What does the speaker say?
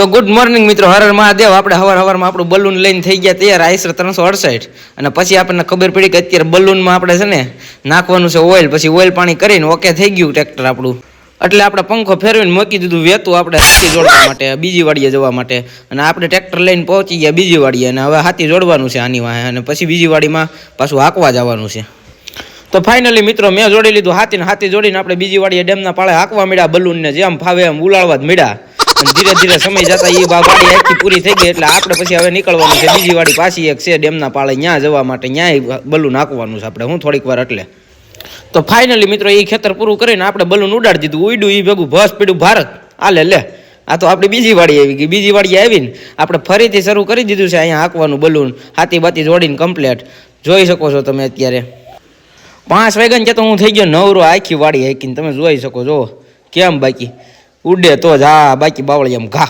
તો good morning મિત્રો, હર હર મહાદેવ. આપણે હવારમાં આપણું બલૂન લઈને થઈ ગયા તૈયાર, આઈસર 368. અને પછી આપણને ખબર પડી કે અત્યારે બલૂનમાં આપણે છે ને નાખવાનું છે ઓઇલ. પછી ઓઇલ પાણી કરીને ઓકે થઈ ગયું ટ્રેક્ટર આપણું. એટલે આપણે પંખો ફેરવીને મૂકી દીધું વેતું આપણે હાથી જોડવા માટે, બીજી વાડીએ જવા માટે. અને આપણે ટ્રેક્ટર લઈને પહોંચી ગયા બીજી વાડીએ, અને હવે હાથી જોડવાનું છે આની વાહે, અને પછી બીજી વાડીમાં પાછું હાંકવા જવાનું છે. તો ફાઇનલી મિત્રો મેં જોડી લીધું હાથીને. હાથી જોડીને આપણે બીજી વાડીએ ડેમના પાળે હાંકવા મળ્યા બલૂનને, જેમ ફાવે એમ ઉલાળવા જ મળ્યા. ધીરે ધીરે સમય જતા એ વાડી આખી પૂરી થઈ ગઈ, એટલે આપણે પછી હવે નીકળવાનું છે બીજી વાડી પાછી એક છે ડેમના પાળે, ત્યાં જવા માટે. ત્યાં બલૂન નાખવાનું છે આપણે થોડીક વાર. એટલે તો ફાઇનલી મિત્રો એ ખેતર પૂરું કરીને આપણે બલૂન ઉડાડી દીધું. ઉડ્યું એ ભેગું ભસ પીડ્યું ભારત. આલે લે, આ તો આપણી બીજી વાડી આવી ગઈ. બીજી વાડી આવીને આપણે ફરીથી શરૂ કરી દીધું છે અહીંયા હાંકવાનું બલૂન, હાથી બાતી જોડીને કમ્પ્લેટ. જોઈ શકો છો તમે અત્યારે 5 વાગ્યા ને તો હું થઈ ગયો નવરો, આખી વાડી હાંકીને તમે જોઈ શકો છો કેમ બાકી ઉડે તો જ. હા બાકી બાવળી એમ ઘા.